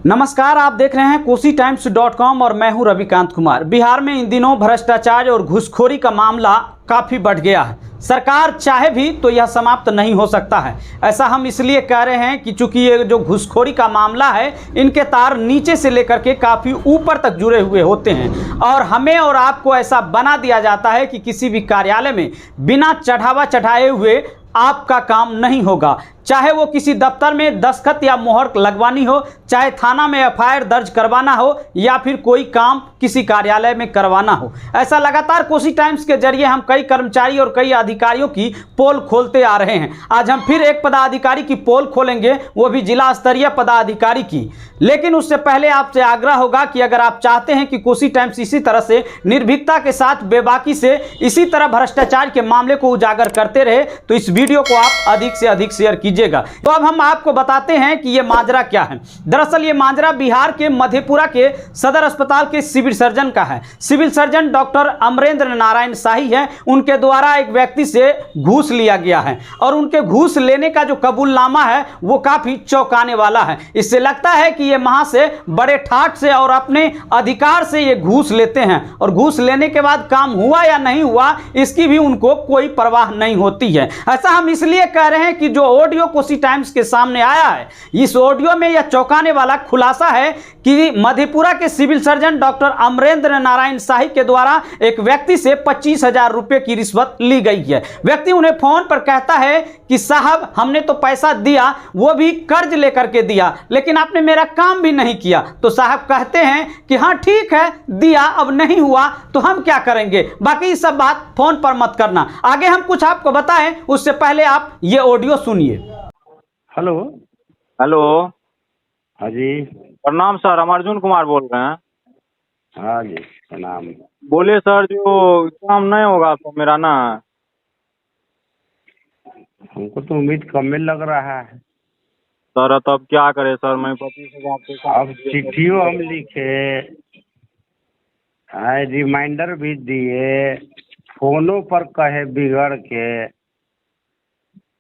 नमस्कार, आप देख रहे हैं KosiTimes.com और मैं हूं रविकांत कुमार। बिहार में इन दिनों भ्रष्टाचार और घूसखोरी का मामला काफ़ी बढ़ गया है। सरकार चाहे भी तो यह समाप्त नहीं हो सकता है। ऐसा हम इसलिए कह रहे हैं कि चूंकि ये जो घूसखोरी का मामला है, इनके तार नीचे से लेकर के काफ़ी ऊपर तक जुड़े हुए होते हैं और हमें और आपको ऐसा बना दिया जाता है कि किसी भी कार्यालय में बिना चढ़ावा चढ़ाए हुए आपका काम नहीं होगा। चाहे वो किसी दफ्तर में दस्तखत या मोहर लगवानी हो, चाहे थाना में एफआईआर दर्ज करवाना हो या फिर कोई काम किसी कार्यालय में करवाना हो। ऐसा लगातार कोसी टाइम्स के जरिए हम कई कर्मचारी और कई अधिकारियों की पोल खोलते आ रहे हैं। आज हम फिर एक पदाधिकारी की पोल खोलेंगे, वो भी जिला स्तरीय पदाधिकारी की। लेकिन उससे पहले आपसे आग्रह होगा कि अगर आप चाहते हैं कि कोसी टाइम्स इसी तरह से निर्भीकता के साथ बेबाकी से इसी तरह भ्रष्टाचार के मामले को उजागर करते रहे तो इस वीडियो को आप अधिक से अधिक शेयर कीजिएगा। तो अब हम आपको बताते हैं कि ये माजरा क्या है। दरअसल ये माजरा बिहार के मधेपुरा के सदर अस्पताल के सिविल सर्जन का है। Civil surgeon doctor Amarendra Narayan Shahi है। उनके द्वारा एक व्यक्ति से घूस लिया गया है और उनके घूस लेने का जो कबूलनामा है वो काफी चौंकाने वाला है। इससे लगता है कि ये महा से बड़े ठाठ से और अपने अधिकार से ये घूस लेते हैं और घूस लेने के बाद काम हुआ या नहीं हुआ इसकी भी उनको कोई परवाह नहीं होती है। ऐसा हम इसलिए कह रहे हैं कि जो ऑडियो कोसी टाइम्स के सामने आया है, इस ऑडियो में यह चौंकाने वाला खुलासा है कि मधेपुरा के civil surgeon doctor Amarendra Narayan Shahi के द्वारा एक व्यक्ति से 25,000 रुपए की रिश्वत ली गई है। व्यक्ति उन्हें फोन पर कहता है कि साहब हमने तो पैसा दिया, वो भी कर्ज लेकर के दिया, लेकिन आपने मेरा काम भी नहीं किया। तो साहब कहते हैं कि हाँ ठीक है दिया, अब नहीं हुआ तो हम क्या करेंगे, बाकी सब बात फोन पर मत करना। आगे हम कुछ आपको बताएं उससे पहले आप ये ऑडियो सुनिए। Hello hello. हाँ जी। प्रणाम सर, हम अर्जुन कुमार बोल रहे हैं। हाँ जी प्रणाम। बोले सर जो काम नहीं होगा तो मेरा ना, हमको तो उम्मीद कम में लग रहा है सर तब क्या करे सर, मैं 25,000 अब चिट्ठियों हम लिखे, रिमाइंडर भी दिए, फोनों पर कहे बिगड़ के,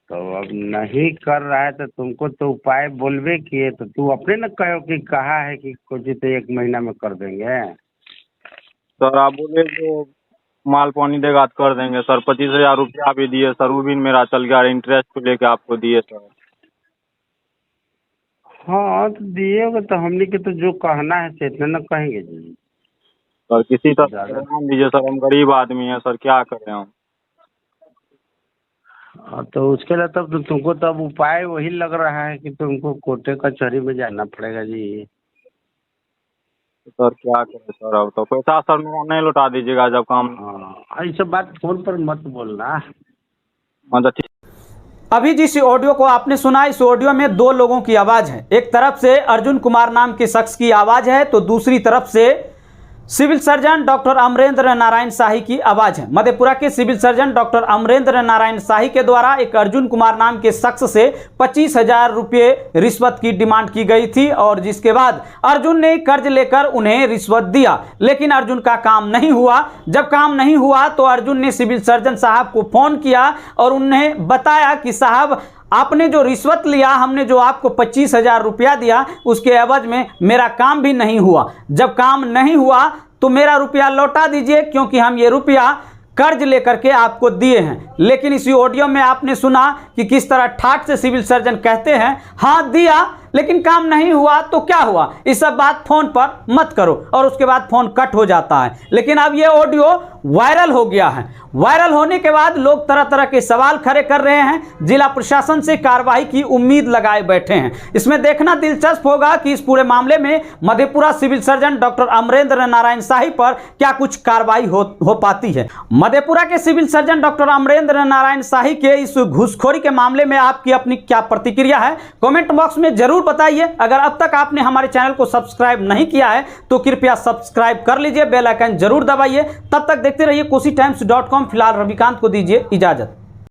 तो अब नहीं कर रहा है तो तुमको तो उपाय बोलबे किए तो तू अपने न कहो कि कहा है कि कुछ तो 1 महीना में कर देंगे। सर आप बोले जो माल पानी देगा तो कर देंगे सर। 25,000 रुपया भी दिए सर, वो भी मेरा चल गया, इंटरेस्ट पे लेके आपको दिए सर। हाँ तो दिएगा तो हमने के तो जो कहना है से इतना न कहेंगे जी सर। किसी तरह ध्यान दीजिए सर, हम गरीब आदमी हैं सर, क्या करें हम। तो उसके लिए तब तो तुमको तब उपाय वही लग रहा है कि तुमको कोर्टे कचहरी में जाना पड़ेगा जी। सर क्या करें सर, अब तो पैसा सर मेरा नहीं लौटा दीजिएगा जब काम। हाँ ये सब बात फोन पर मत बोलना। मतलब ठीक। अभी जिस ऑडियो को आपने सुना, इस ऑडियो में 2 लोगों की आवाज है। एक तरफ से अर्जुन कुमार नाम के शख्स की आवाज है तो दूसरी तरफ से civil surgeon doctor Amarendra Narayan Shahi की आवाज है। मधेपुरा के civil surgeon doctor Amarendra Narayan Shahi के द्वारा एक अर्जुन कुमार नाम के शख्स से 25,000 रुपये रिश्वत की डिमांड की गई थी और जिसके बाद अर्जुन ने कर्ज लेकर उन्हें रिश्वत दिया, लेकिन अर्जुन का काम नहीं हुआ। जब काम नहीं हुआ तो अर्जुन ने सिविल सर्जन साहब को फोन किया और उन्हें बताया कि साहब आपने जो रिश्वत लिया, हमने जो आपको 25,000 रुपया दिया, उसके एवज में मेरा काम भी नहीं हुआ। जब काम नहीं हुआ तो मेरा रुपया लौटा दीजिए, क्योंकि हम ये रुपया कर्ज लेकर के आपको दिए हैं। लेकिन इसी ऑडियो में आपने सुना कि किस तरह ठाठ से सिविल सर्जन कहते हैं हाँ दिया लेकिन काम नहीं हुआ तो क्या हुआ, इस सब बात फोन पर मत करो, और उसके बाद फोन कट हो जाता है। लेकिन अब ये ऑडियो वायरल हो गया है। वायरल होने के बाद लोग तरह तरह के सवाल खड़े कर रहे हैं, जिला प्रशासन से कार्रवाई की उम्मीद लगाए बैठे हैं। इसमें देखना दिलचस्प होगा कि इस पूरे मामले में Madhepura civil surgeon doctor Amarendra Narayan Shahi पर क्या कुछ कार्रवाई हो पाती है। मधेपुरा के civil surgeon doctor Amarendra Narayan Shahi के इस घूसखोरी के मामले में आपकी अपनी क्या प्रतिक्रिया है, कमेंट बॉक्स में जरूर बताइए। अगर अब तक आपने हमारे चैनल को सब्सक्राइब नहीं किया है तो कृपया सब्सक्राइब कर लीजिए, बेल आइकन जरूर दबाइए। तब तक देखते रहिए KosiTimes.com। फिलहाल रविकांत को दीजिए इजाजत।